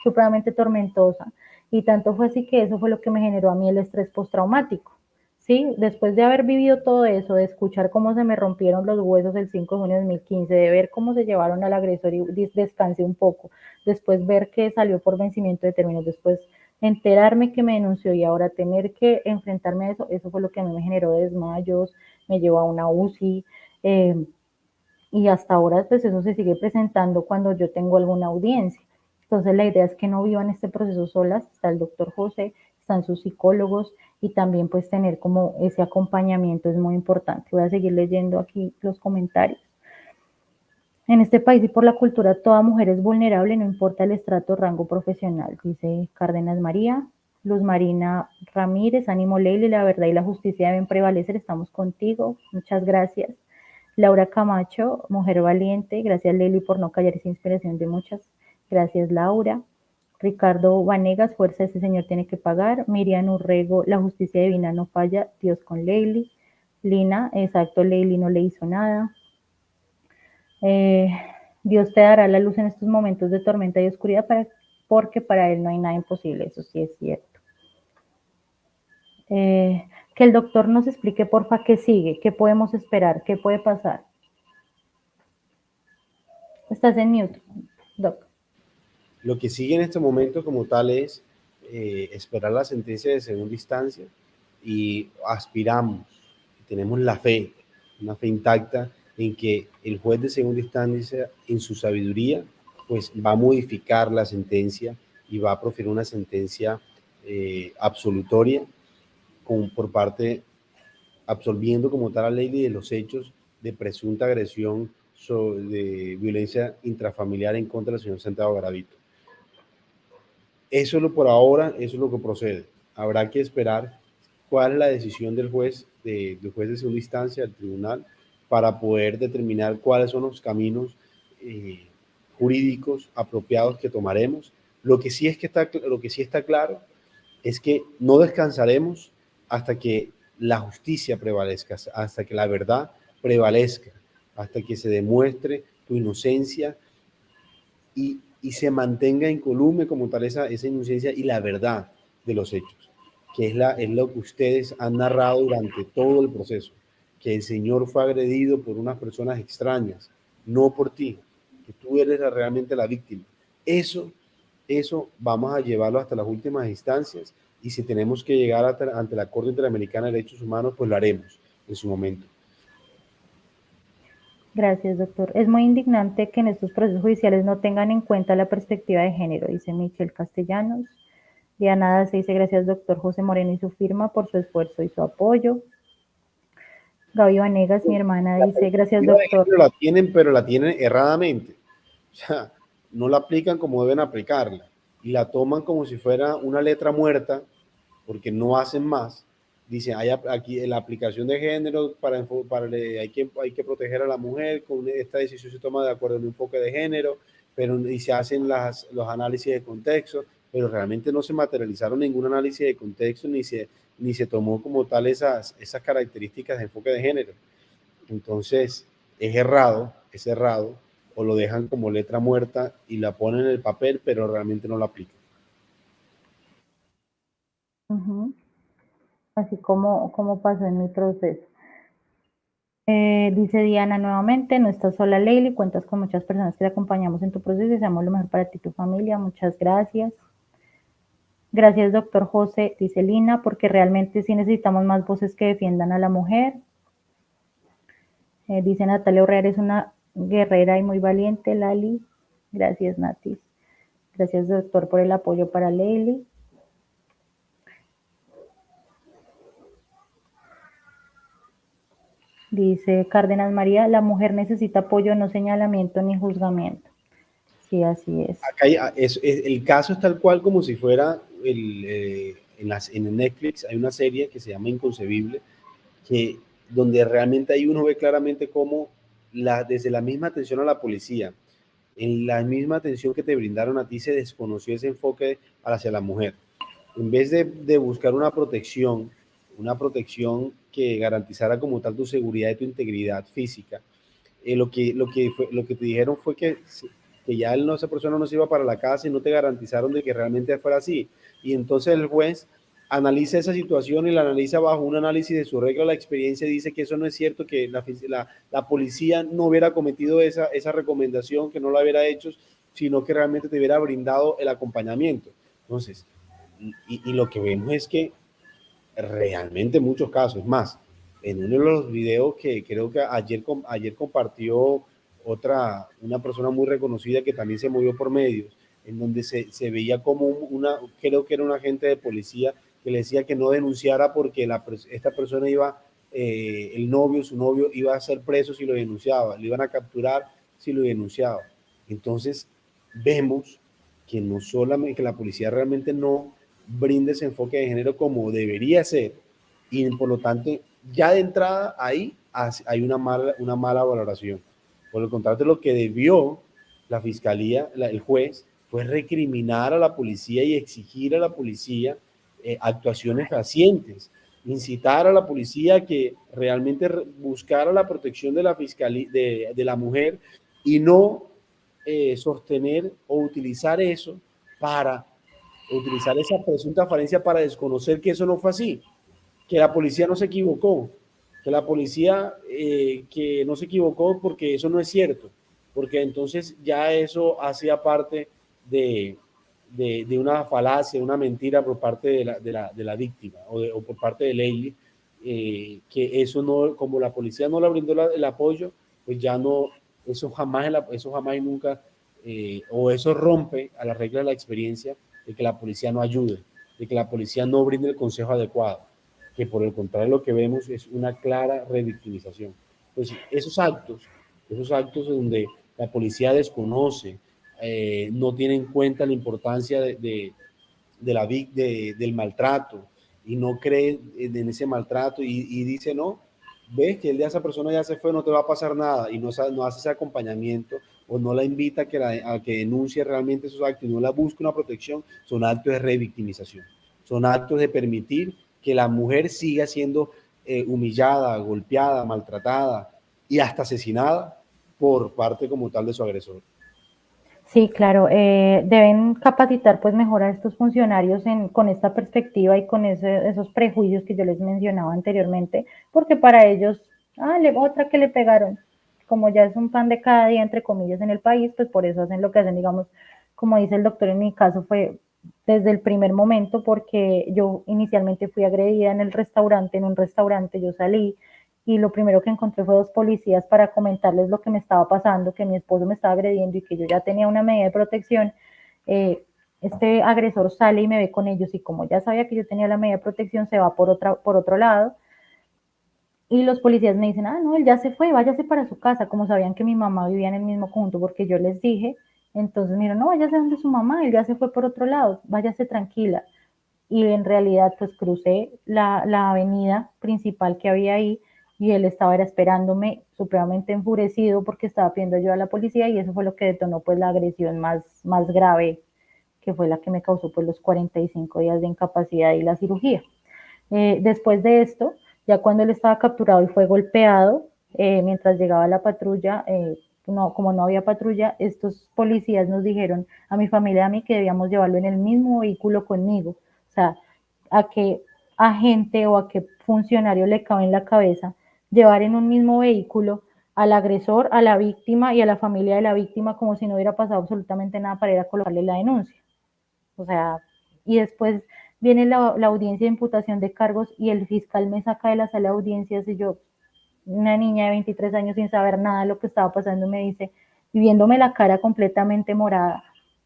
supremamente tormentosa. Y tanto fue así que eso fue lo que me generó a mí el estrés postraumático. ¿Sí? Después de haber vivido todo eso, de escuchar cómo se me rompieron los huesos el 5 de junio de 2015, de ver cómo se llevaron al agresor y descansé un poco, después ver que salió por vencimiento de términos, después enterarme que me denunció y ahora tener que enfrentarme a eso, eso fue lo que a mí me generó desmayos, me llevó a una UCI, y hasta ahora pues eso se sigue presentando cuando yo tengo alguna audiencia. Entonces la idea es que no vivan este proceso solas, está el doctor José, están sus psicólogos y también pues tener como ese acompañamiento es muy importante. Voy a seguir leyendo aquí los comentarios. En este país y por la cultura, toda mujer es vulnerable, no importa el estrato o rango profesional, dice Cárdenas María. Luz Marina Ramírez, ánimo Leili, la verdad y la justicia deben prevalecer, estamos contigo, muchas gracias. Laura Camacho, mujer valiente, gracias Leili por no callar esa inspiración de muchas, gracias Laura. Ricardo Vanegas, fuerza, ese señor tiene que pagar. Miriam Urrego, la justicia divina no falla, Dios con Leili. Lina, exacto, Leili no le hizo nada. Dios te dará la luz en estos momentos de tormenta y oscuridad porque para Él no hay nada imposible, eso sí es cierto. Que el doctor nos explique porfa qué sigue, qué podemos esperar, qué puede pasar. Estás en mute, doc. Lo que sigue en este momento como tal es esperar la sentencia de segunda instancia y aspiramos, tenemos la fe, una fe intacta en que el juez de segunda instancia, en su sabiduría, pues va a modificar la sentencia y va a proferir una sentencia absolutoria por parte, absolviendo como tal a la ley de los hechos de presunta agresión de violencia intrafamiliar en contra del señor Santiago Garavito. Eso es lo por ahora, eso es lo que procede. Habrá que esperar cuál es la decisión del juez de segunda instancia, del tribunal, para poder determinar cuáles son los caminos jurídicos apropiados que tomaremos. Lo que sí está claro es que no descansaremos hasta que la justicia prevalezca, hasta que la verdad prevalezca, hasta que se demuestre tu inocencia y se mantenga incolume como tal esa inocencia y la verdad de los hechos, que es lo que ustedes han narrado durante todo el proceso, que el Señor fue agredido por unas personas extrañas, no por ti, que tú eres realmente la víctima. Eso vamos a llevarlo hasta las últimas instancias y si tenemos que llegar ante la Corte Interamericana de Derechos Humanos, pues lo haremos en su momento. Gracias, doctor. Es muy indignante que en estos procesos judiciales no tengan en cuenta la perspectiva de género, dice Michelle Castellanos. Diana Dace dice, gracias, doctor José Moreno y su firma por su esfuerzo y su apoyo. Gaby Vanegas, mi hermana, La dice, gracias, perspectiva de doctor. género la tienen, pero la tienen erradamente. O sea, no la aplican como deben aplicarla y la toman como si fuera una letra muerta porque no hacen más. Dice, hay aquí la aplicación de género hay que proteger a la mujer, con esta decisión se toma de acuerdo en un enfoque de género, pero y se hacen los análisis de contexto, pero realmente no se materializaron ningún análisis de contexto ni se tomó como tal esas características de enfoque de género. Entonces, es errado, o lo dejan como letra muerta y la ponen en el papel, pero realmente no la aplican. Así como pasó en mi proceso. Dice Diana nuevamente, no estás sola, Leili, cuentas con muchas personas que te acompañamos en tu proceso y deseamos lo mejor para ti y tu familia. Muchas gracias. Gracias, doctor José, dice Lina, porque realmente sí necesitamos más voces que defiendan a la mujer. Dice Natalia Herrera, es una guerrera y muy valiente, Lali. Gracias, Natis. Gracias, doctor, por el apoyo para Leili. Dice Cárdenas María, la mujer necesita apoyo, no señalamiento ni juzgamiento. Sí, así es. Acá el caso es tal cual como si fuera en Netflix hay una serie que se llama Inconcebible, que donde realmente ahí uno ve claramente cómo desde la misma atención a la policía, en la misma atención que te brindaron a ti, se desconoció ese enfoque hacia la mujer. En vez de buscar una protección que garantizara como tal tu seguridad y tu integridad física, lo que te dijeron fue que ya esa persona no se iba para la casa y no te garantizaron de que realmente fuera así. Y entonces el juez analiza esa situación y la analiza bajo un análisis de su regla. La experiencia dice que eso no es cierto, que la policía no hubiera cometido esa recomendación, que no la hubiera hecho, sino que realmente te hubiera brindado el acompañamiento. Entonces, y lo que vemos es que realmente en muchos casos, más, en uno de los videos que creo que ayer compartió una persona muy reconocida que también se movió por medios, en donde se veía como creo que era un agente de policía que le decía que no denunciara porque esta persona su novio iba a ser preso si lo denunciaba, le iban a capturar si lo denunciaba. Entonces, vemos que no solamente que la policía realmente no brinda ese enfoque de género como debería ser, y por lo tanto ya de entrada ahí hay una mala valoración. Por el contrario, lo que debió la fiscalía, el juez, fue recriminar a la policía y exigir a la policía actuaciones fehacientes, incitar a la policía que realmente buscara la protección de la fiscalía, de la mujer, y no sostener o utilizar eso para utilizar esa presunta falencia para desconocer que eso no fue así, que la policía no se equivocó, que la policía que no se equivocó porque eso no es cierto, porque entonces ya eso hacía parte de una falacia, una mentira por parte de la víctima o por parte de Leili, que eso no, como la policía no le brindó el apoyo, pues ya no, eso jamás y nunca, o eso rompe a la regla de la experiencia de que la policía no ayude, de que la policía no brinde el consejo adecuado, que por el contrario lo que vemos es una clara revictimización. Entonces, esos actos donde la policía desconoce, no tiene en cuenta la importancia del maltrato y no cree en ese maltrato y dice, no, ves que el día de esa persona ya se fue, no te va a pasar nada, y no hace ese acompañamiento o no la invita a que denuncie realmente esos actos y no la busque una protección, son actos de revictimización, son actos de permitir que la mujer siga siendo humillada, golpeada, maltratada y hasta asesinada por parte como tal de su agresor. Sí, claro, deben capacitar pues mejor a estos funcionarios con esta perspectiva y con esos prejuicios que yo les mencionaba anteriormente, porque para ellos, otra que le pegaron, como ya es un pan de cada día, entre comillas, en el país, pues por eso hacen lo que hacen, digamos, como dice el doctor, en mi caso fue desde el primer momento, porque yo inicialmente fui agredida en un restaurante, yo salí, y lo primero que encontré fue 2 policías para comentarles lo que me estaba pasando, que mi esposo me estaba agrediendo y que yo ya tenía una medida de protección. Este agresor sale y me ve con ellos y como ya sabía que yo tenía la medida de protección, se va por otro lado. Y los policías me dicen, no, él ya se fue, váyase para su casa, como sabían que mi mamá vivía en el mismo conjunto porque yo les dije. Entonces me dijeron, no, váyase donde su mamá, él ya se fue por otro lado, váyase tranquila. Y en realidad pues crucé la avenida principal que había ahí y él estaba esperándome supremamente enfurecido porque estaba pidiendo ayuda a la policía y eso fue lo que detonó pues la agresión más grave, que fue la que me causó pues los 45 días de incapacidad y la cirugía. Después de esto, ya cuando él estaba capturado y fue golpeado, mientras llegaba la patrulla, como no había patrulla, estos policías nos dijeron a mi familia y a mí que debíamos llevarlo en el mismo vehículo conmigo. O sea, a qué agente o a qué funcionario le cabe en la cabeza llevar en un mismo vehículo al agresor, a la víctima y a la familia de la víctima como si no hubiera pasado absolutamente nada para ir a colocarle la denuncia. O sea, y después viene la audiencia de imputación de cargos y el fiscal me saca de la sala de audiencias y yo, una niña de 23 años sin saber nada de lo que estaba pasando, me dice, y viéndome la cara completamente morada,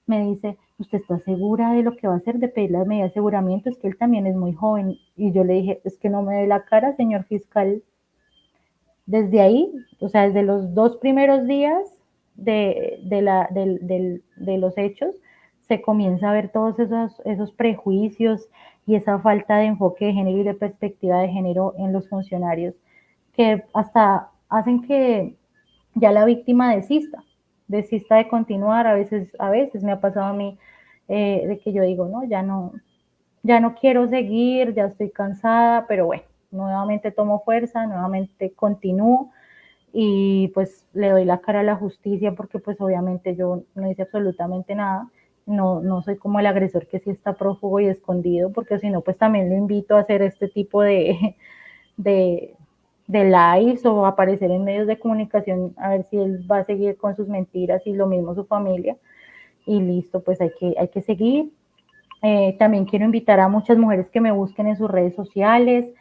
me dice, ¿usted está segura de lo que va a hacer de pedir la medida de aseguramiento? Es que él también es muy joven. Y yo le dije, es que no me ve la cara, señor fiscal. Desde ahí, o sea, desde los 2 primeros días de los hechos, se comienza a ver todos esos prejuicios y esa falta de enfoque de género y de perspectiva de género en los funcionarios, que hasta hacen que ya la víctima desista de continuar. A veces me ha pasado a mí, de que yo digo, no, ya no quiero seguir, ya estoy cansada, pero bueno, nuevamente tomo fuerza, nuevamente continúo y pues le doy la cara a la justicia porque pues obviamente yo no hice absolutamente nada. No soy como el agresor que sí está prófugo y escondido, porque si no, pues también lo invito a hacer este tipo de, de lives o aparecer en medios de comunicación a ver si él va a seguir con sus mentiras y lo mismo su familia. Y listo, pues hay que seguir. También quiero invitar a muchas mujeres que me busquen en sus redes sociales.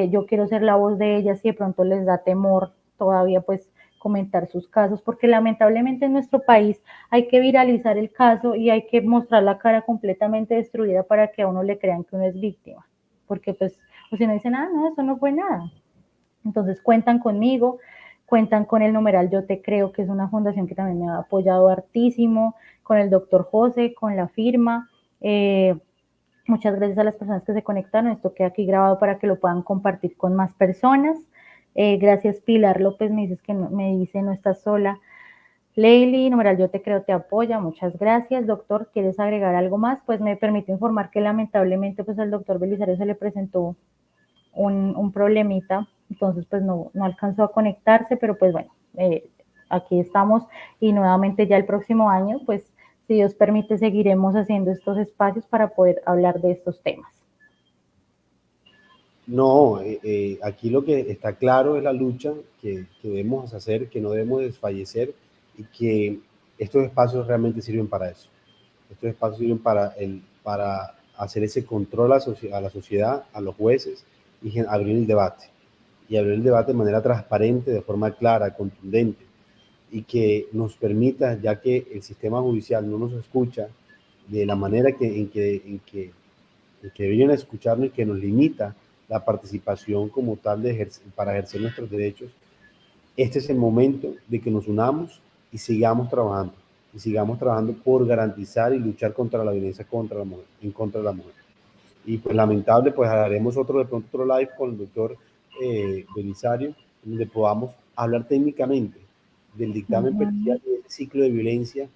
Yo quiero ser la voz de ellas si de pronto les da temor todavía pues comentar sus casos, porque lamentablemente en nuestro país hay que viralizar el caso y hay que mostrar la cara completamente destruida para que a uno le crean que uno es víctima, porque pues, o si no dicen, no, eso no fue nada. Entonces cuentan conmigo, cuentan con el numeral Yo Te Creo, que es una fundación que también me ha apoyado hartísimo, con el doctor José, con la firma. Muchas gracias a las personas que se conectaron. Esto queda aquí grabado para que lo puedan compartir con más personas. Gracias Pilar López, me dices que no, me dice no estás sola. Leili, numeral Yo Te Creo te apoya, muchas gracias. Doctor, ¿quieres agregar algo más? Pues me permite informar que lamentablemente pues al doctor Belisario se le presentó un problemita, entonces pues no alcanzó a conectarse, pero pues bueno, aquí estamos y nuevamente ya el próximo año, pues si Dios permite, seguiremos haciendo estos espacios para poder hablar de estos temas. No, aquí lo que está claro es la lucha que debemos hacer, que no debemos desfallecer y que estos espacios realmente sirven para eso. Estos espacios sirven para hacer ese control a la sociedad, a los jueces y abrir el debate. Y abrir el debate de manera transparente, de forma clara, contundente y que nos permita, ya que el sistema judicial no nos escucha de la manera en que deberían escucharnos y que nos limita la participación como tal para ejercer nuestros derechos, este es el momento de que nos unamos y sigamos trabajando por garantizar y luchar contra la violencia contra la mujer, en contra de la mujer. Y pues lamentable, pues haremos de pronto otro live con el doctor Belisario, donde podamos hablar técnicamente del dictamen pericial y del ciclo de violencia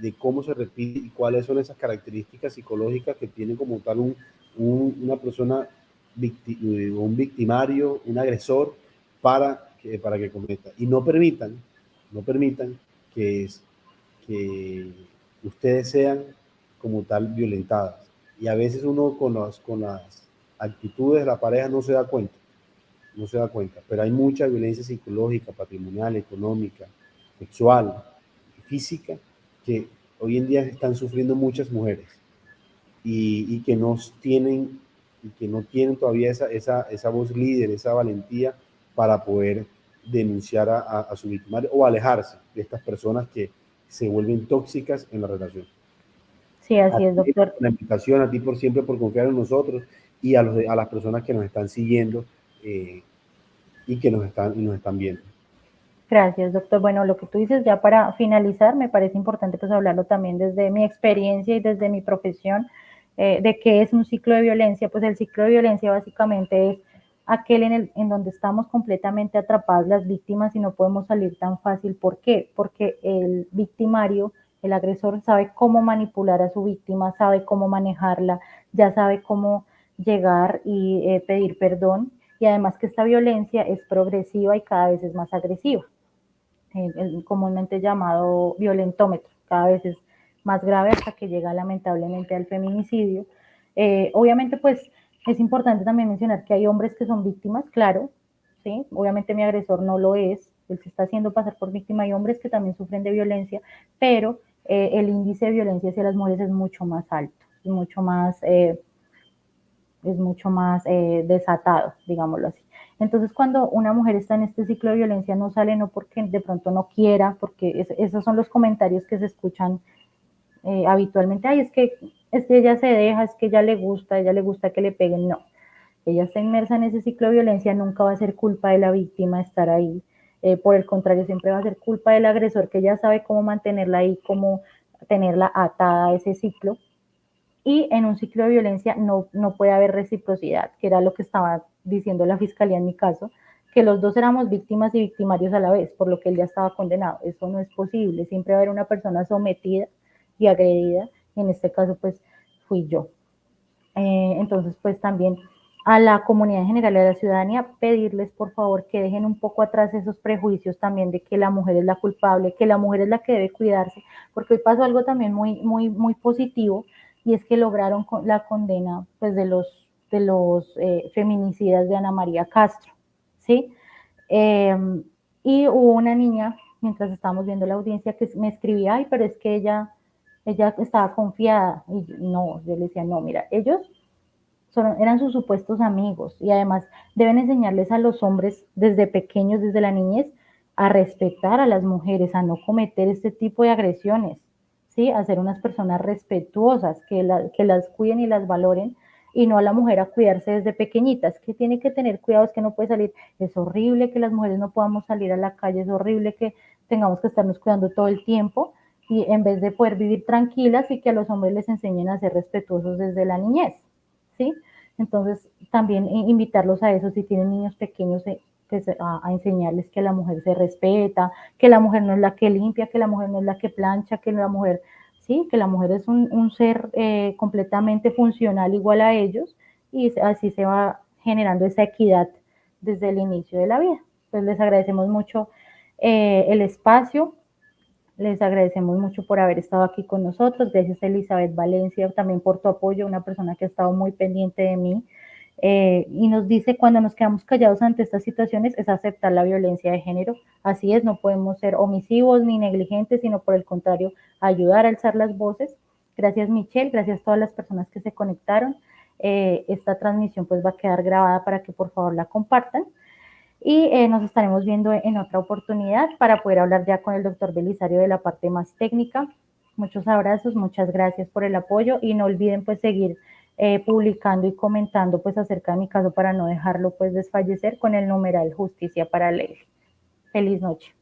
de cómo se repite y cuáles son esas características psicológicas que tiene como tal una persona, un victimario, un agresor, para que cometa. Y no permitan que, que ustedes sean como tal violentadas. Y a veces uno con las actitudes de la pareja no se da cuenta, pero hay mucha violencia psicológica, patrimonial, económica, sexual, física, que hoy en día están sufriendo muchas mujeres y que no tienen todavía esa voz líder, esa valentía para poder denunciar a su victimario o alejarse de estas personas que se vuelven tóxicas en la relación. Sí, así es, doctor. La invitación a ti por siempre, por confiar en nosotros y a las personas que nos están siguiendo y que nos están viendo. Gracias, doctor. Bueno, lo que tú dices, ya para finalizar, me parece importante pues hablarlo también desde mi experiencia y desde mi profesión, de qué es un ciclo de violencia. Pues el ciclo de violencia básicamente es aquel en donde estamos completamente atrapadas las víctimas y no podemos salir tan fácil. ¿Por qué? Porque el victimario, el agresor, sabe cómo manipular a su víctima, sabe cómo manejarla, ya sabe cómo llegar y pedir perdón. Y además que esta violencia es progresiva y cada vez es más agresiva, el comúnmente llamado violentómetro, cada vez es más grave hasta que llega lamentablemente al feminicidio. Obviamente pues es importante también mencionar que hay hombres que son víctimas, claro, ¿sí? Obviamente mi agresor no lo es, él se está haciendo pasar por víctima, hay hombres que también sufren de violencia, pero el índice de violencia hacia las mujeres es mucho más alto, es mucho más desatado, digámoslo así. Entonces, cuando una mujer está en este ciclo de violencia, no sale no porque de pronto no quiera, porque esos son los comentarios que se escuchan habitualmente. Ay, es que ella se deja, es que ella le gusta que le peguen. No, ella está inmersa en ese ciclo de violencia, nunca va a ser culpa de la víctima estar ahí. Por el contrario, siempre va a ser culpa del agresor, que ya sabe cómo mantenerla ahí, cómo tenerla atada a ese ciclo. Y en un ciclo de violencia no puede haber reciprocidad, que era lo que estaba diciendo la fiscalía en mi caso, que los dos éramos víctimas y victimarios a la vez, por lo que él ya estaba condenado. Eso no es posible, siempre va a haber una persona sometida y agredida, y en este caso pues fui yo. Entonces pues también a la comunidad en general y a la ciudadanía pedirles por favor que dejen un poco atrás esos prejuicios también de que la mujer es la culpable, que la mujer es la que debe cuidarse, porque hoy pasó algo también muy positivo, y es que lograron la condena pues de los feminicidas de Ana María Castro, ¿sí? Eh, y hubo una niña, mientras estábamos viendo la audiencia, que me escribía, ay, pero es que ella estaba confiada, y no, yo le decía, no, mira, ellos eran sus supuestos amigos, y además deben enseñarles a los hombres desde pequeños, desde la niñez, a respetar a las mujeres, a no cometer este tipo de agresiones, ¿sí? A ser unas personas respetuosas, que las cuiden y las valoren, y no a la mujer a cuidarse desde pequeñitas, que tiene que tener cuidado, es que no puede salir, es horrible que las mujeres no podamos salir a la calle, es horrible que tengamos que estarnos cuidando todo el tiempo, y en vez de poder vivir tranquilas, y que a los hombres les enseñen a ser respetuosos desde la niñez, ¿sí? Entonces, también invitarlos a eso, si tienen niños pequeños, pues, a enseñarles que la mujer se respeta, que la mujer no es la que limpia, que la mujer no es la que plancha, que la mujer, sí, que la mujer es un ser completamente funcional igual a ellos, y así se va generando esa equidad desde el inicio de la vida. Pues les agradecemos mucho el espacio. Les agradecemos mucho por haber estado aquí con nosotros. Gracias a Elizabeth Valencia también por tu apoyo, una persona que ha estado muy pendiente de mí. Y nos dice, cuando nos quedamos callados ante estas situaciones es aceptar la violencia de género. Así es, no podemos ser omisivos ni negligentes, sino por el contrario, ayudar a alzar las voces. Gracias Michelle, gracias a todas las personas que se conectaron. Esta transmisión pues va a quedar grabada para que por favor la compartan. Y nos estaremos viendo en otra oportunidad para poder hablar ya con el doctor Belisario de la parte más técnica. Muchos abrazos, muchas gracias por el apoyo, y no olviden pues seguir publicando y comentando pues acerca de mi caso para no dejarlo pues desfallecer con el numeral Justicia para Ley. Feliz noche.